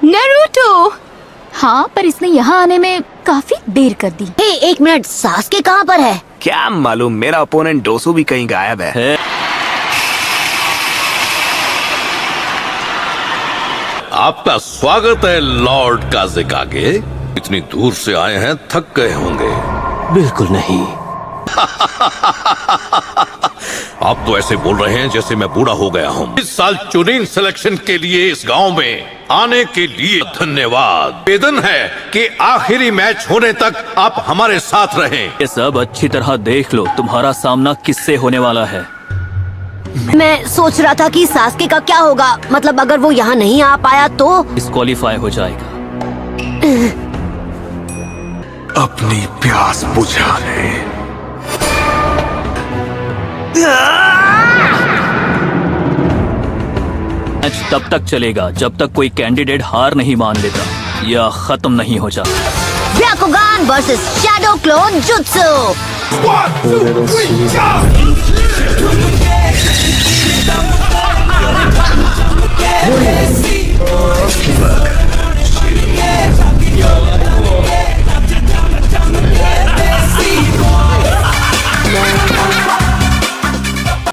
Naruto. हाँ, पर इसने यहाँ आने में काफी देर कर दी। हे, एक मिनट, सास्के कहाँ पर है? क्या मालूम, मेरा ओपोनेंट डोसू भी कहीं गायब है। आपका स्वागत है लॉर्ड काज़ेकागे। इतनी दूर से आए हैं, थक गए होंगे। बिल्कुल नहीं। आप तो ऐसे बोल रहे हैं जैसे मैं बूढ़ा हो गया हूँ। इस साल चुनिंग सिलेक्शन के लिए इस गांव में आने के लिए धन्यवाद। निवेदन है कि आखिरी मैच होने तक आप हमारे साथ रहें। ये सब अच्छी तरह देख लो, तुम्हारा सामना किससे होने वाला है। मैं सोच रहा था कि सास्के का क्या होगा, मतलब अगर वो यहाँ नहीं आ पाया तो डिस्क्वालीफाई हो जाएगा। अपनी प्यास बुझा ले। मैच तब तक चलेगा जब तक कोई कैंडिडेट हार नहीं मान लेता या खत्म नहीं हो जाता। ब्याकुगान वर्सेस शैडो क्लोन जुत्सु।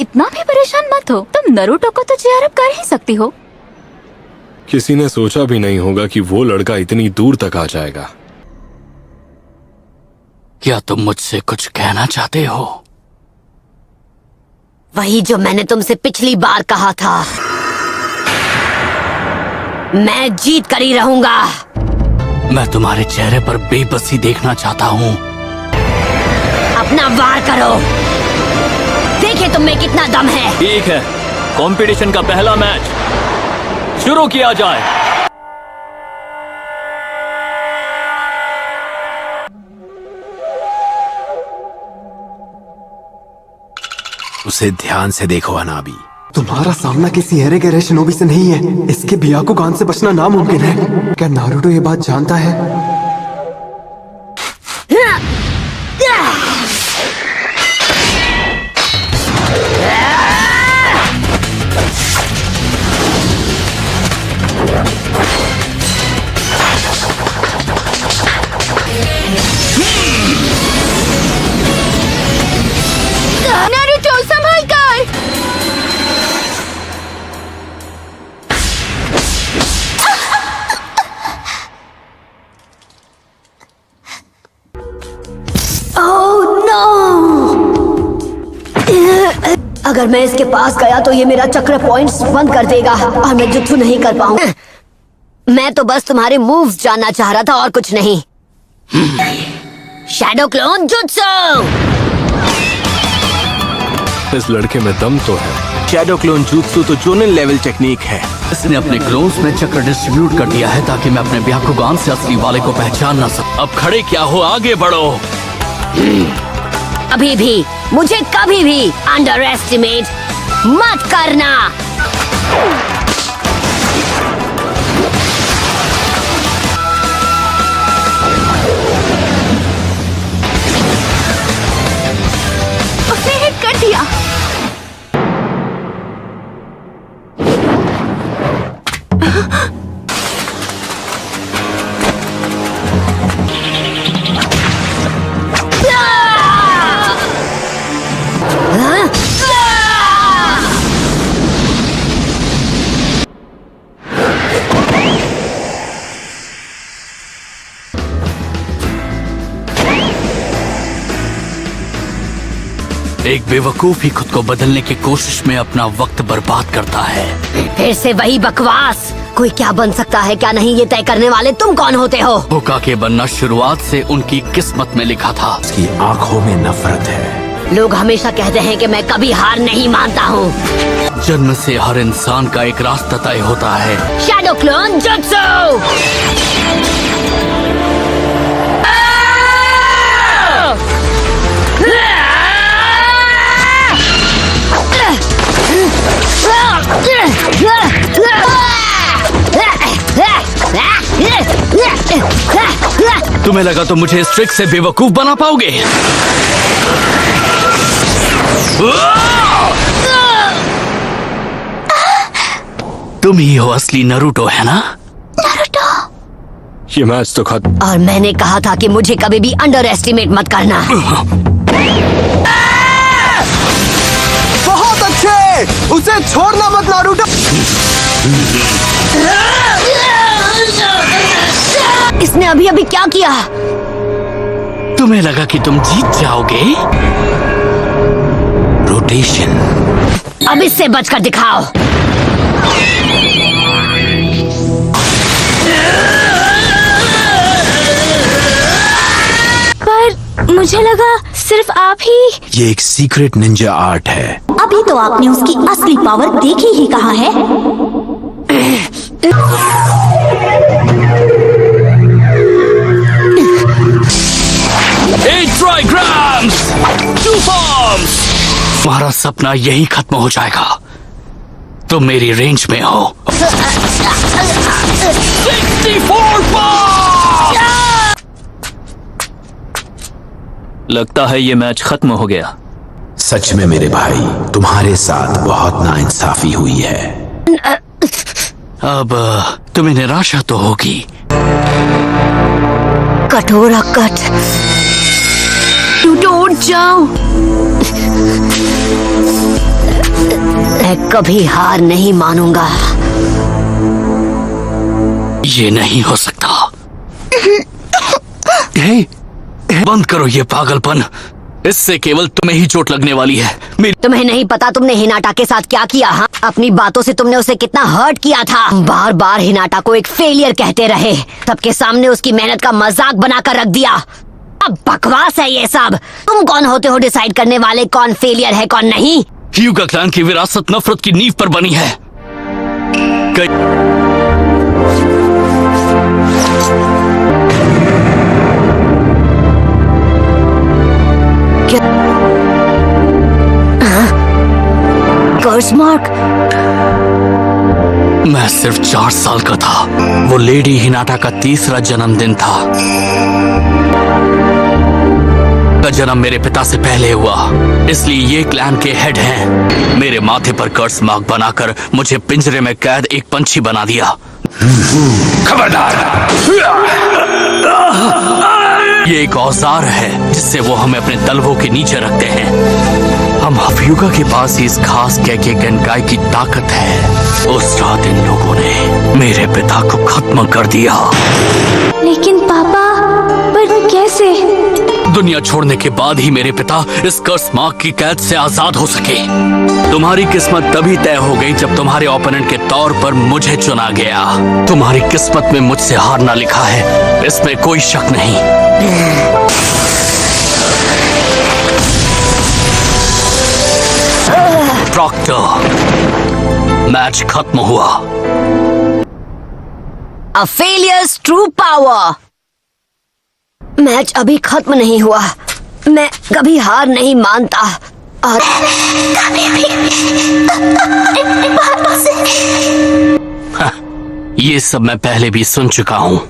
इतना भी परेशान मत हो, तुम नारुतो को तो चीयर अप कर ही सकती हो। किसी ने सोचा भी नहीं होगा कि वो लड़का इतनी दूर तक आ जाएगा। क्या तुम मुझसे कुछ कहना चाहते हो? वही जो मैंने तुमसे पिछली बार कहा था। मैं जीत कर ही रहूंगा। मैं तुम्हारे चेहरे पर बेबसी देखना चाहता हूँ। अपना वार करो, देखिए तुम में कितना दम है। ठीक है, कंपटीशन का पहला मैच शुरू किया जाए। उसे ध्यान से देखो अनाबी। तुम्हारा सामना किसी हेरे गहरे शिनोबी से नहीं है। इसके ब्याकुगान से बचना नामुमकिन है। क्या नारुतो ये बात जानता है? नारुतो संभल कर। Oh no! अगर मैं इसके पास गया तो ये मेरा चक्र पॉइंट्स बंद कर देगा और मैं जुत्सु नहीं कर पाऊंगा। मैं तो बस तुम्हारे मूव्स जानना चाह रहा था और कुछ नहीं। Shadow clone jutsu. इस लड़के में दम तो है। शैडो क्लोन जुत्सु तो जोनिन लेवल टेक्निक है। इसने अपने क्लोन्स में चक्र डिस्ट्रीब्यूट कर दिया है ताकि मैं अपने ब्याकुगान से असली वाले को पहचान ना सकूं। अब खड़े क्या हो, आगे बढ़ो। अभी भी मुझे कभी भी अंडर एस्टिमेट मत करना। उसने हिट कर दिया। एक बेवकूफ ही खुद को बदलने की कोशिश में अपना वक्त बर्बाद करता है। फिर से वही बकवास। कोई क्या बन सकता है क्या नहीं, ये तय करने वाले तुम कौन होते हो? होकागे बनना शुरुआत से उनकी किस्मत में लिखा था। उसकी आंखों में नफरत है। लोग हमेशा कहते हैं कि मैं कभी हार नहीं मानता हूँ। जन्म से हर इंसान का एक रास्ता तय होता है। Shadow clone jutsu. तुम्हें लगा तो मुझे इस ट्रिक से बेवकूफ बना पाओगे? तुम ही हो असली नारुतो, है ना? नारुतो। ये मैच तो खत्म। और मैंने कहा था कि मुझे कभी भी अंडर एस्टिमेट मत करना। बहुत अच्छे, उसे छोड़ना मत नारुतो। इसने अभी अभी क्या किया? तुम्हें लगा कि तुम जीत जाओगे? रोटेशन। अब इससे बचकर दिखाओ। पर मुझे लगा सिर्फ आप ही। ये एक सीक्रेट निंजा आर्ट है। अभी तो आपने उसकी असली पावर देखी ही कहाँ है। ट्राइग्राम्स, 2 फॉर्म्स। तुम्हारा सपना यही खत्म हो जाएगा। तुम मेरी रेंज में हो। 64 फॉर्म्स। लगता है ये मैच खत्म हो गया। सच में मेरे भाई, तुम्हारे साथ बहुत नाइंसाफी हुई है। अब तुम्हें निराशा तो होगी। कठोरा कट, टूटो उठ जाओ। मैं कभी हार नहीं मानूंगा। ये नहीं हो सकता। बंद करो ये पागलपन। इससे केवल तुम्हें ही चोट लगने वाली है। तुम्हें नहीं पता तुमने हिनाटा के साथ क्या किया? हाँ, अपनी बातों से तुमने उसे कितना हर्ट किया था। बार बार हिनाटा को एक फेलियर कहते रहे। सबके सामने उसकी मेहनत का मजाक बनाकर रख दिया। अब बकवास है ये सब। तुम कौन होते हो डिसाइड करने वाले कौन फेलियर है कौन नहीं? ह्यूगा क्लैन की विरासत नफरत की नींव पर बनी है। कर्स मार्क। मैं सिर्फ 4 साल का था। वो लेडी हिनाटा का 3रा जन्मदिन था। का जन्म मेरे पिता से पहले हुआ, इसलिए ये क्लैन के हेड हैं। मेरे माथे पर कर्स मार्क बनाकर मुझे पिंजरे में कैद एक पंछी बना दिया। खबरदार! ये एक औजार है जिससे वो हमें अपने तलवों के नीचे रखते हैं। हम ह्यूगा के पास ही इस खास कैके गनकाई की ताकत है। उस रात इन लोगों ने मेरे पिता को खत्म कर दिया। लेकिन पापा, पर कैसे? दुनिया छोड़ने के बाद ही मेरे पिता इस कर्स मार्क की कैद से आजाद हो सके। तुम्हारी किस्मत तभी तय हो गई जब तुम्हारे ओपोनेंट के तौर पर मुझे चुना गया। तुम्हारी किस्मत में मुझसे हारना लिखा है, इसमें कोई शक नहीं। प्रॉक्टर, मैच खत्म हुआ। A failures true power। Match अभी खत्म नहीं हुआ। मैं कभी हार नहीं मानता और कभी भी ये सब मैं पहले भी सुन चुका हूँ।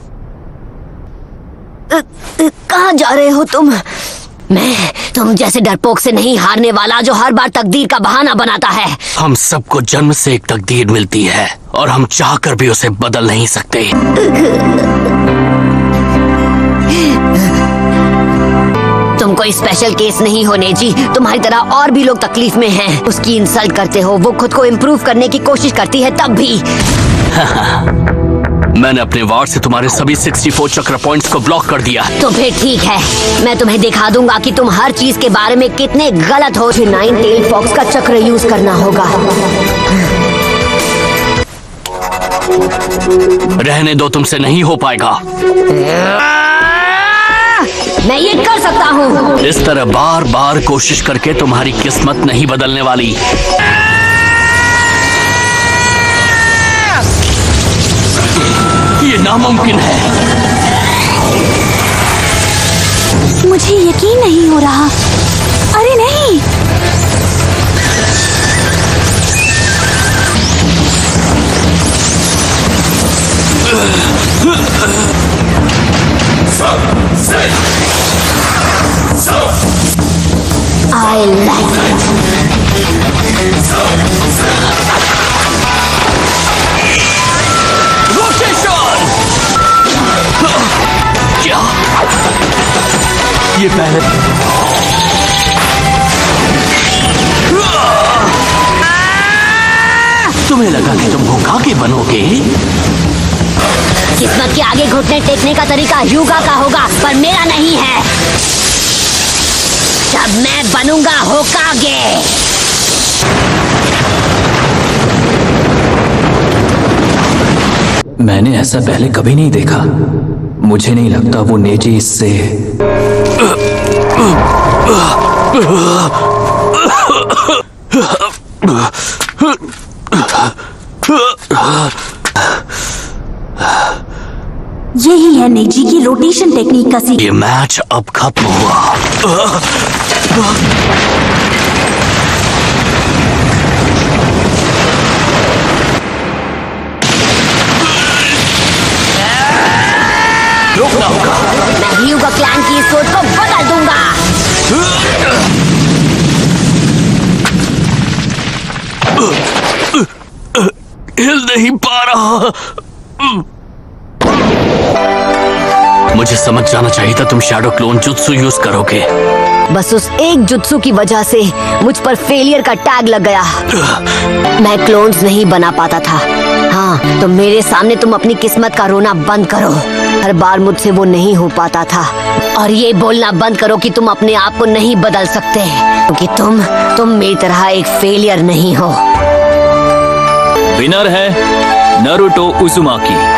कहाँ जा रहे हो तुम? मैं तुम जैसे डरपोक से नहीं हारने वाला जो हर बार तकदीर का बहाना बनाता है। हम सबको जन्म से एक तकदीर मिलती है और हम चाहकर भी उसे बदल नहीं सकते। तुम कोई स्पेशल केस नहीं हो नेजी। तुम्हारी तरह और भी लोग तकलीफ में हैं। उसकी इंसल्ट करते हो, वो खुद को इम्प्रूव करने की कोशिश करती है तब भी। मैंने अपने वार से तुम्हारे सभी 64 चक्र पॉइंट्स को ब्लॉक कर दिया। तो फिर ठीक है, मैं तुम्हें दिखा दूंगा कि तुम हर चीज के बारे में कितने गलत हो। 9 टेल फॉक्स का चक्र यूज करना होगा। रहने दो, तुमसे नहीं हो पाएगा। मैं ये कर सकता हूँ। इस तरह बार बार कोशिश करके तुम्हारी किस्मत नहीं बदलने वाली। ये नामुमकिन है। मुझे यकीन नहीं हो रहा। अरे नहीं, I like it. रोटेशन! ये पहले तुम्हें लगा कि तुम होकागे बनोगे? किस्मत के आगे घुटने टेकने का तरीका ह्यूगा का होगा, पर मेरा नहीं है। जब मैं बनूंगा होकागे। मैंने ऐसा पहले कभी नहीं देखा। मुझे नहीं लगता वो नेजी इससे यही है नेजी की रोटेशन टेक्निक का ये मैच अब खत्म हुआ। रोकना होगा। मैं ह्यूगा क्लैन की सोच को बदल दूंगा। हिल नहीं पा रहा। मुझे समझ जाना चाहिए था तुम शैडो क्लोन जुत्सु यूज करोगे। बस उस एक जुत्सु की वजह से मुझ पर फेलियर का टैग लग गया। मैं क्लोन्स नहीं बना पाता था। हाँ, तो मेरे सामने तुम अपनी किस्मत का रोना बंद करो। हर बार मुझसे वो नहीं हो पाता था। और ये बोलना बंद करो कि तुम अपने आप को नहीं बदल सकते, क्योंकि तुम मेरी तरह एक फेलियर नहीं हो। विनर है नारुतो उजुमाकी।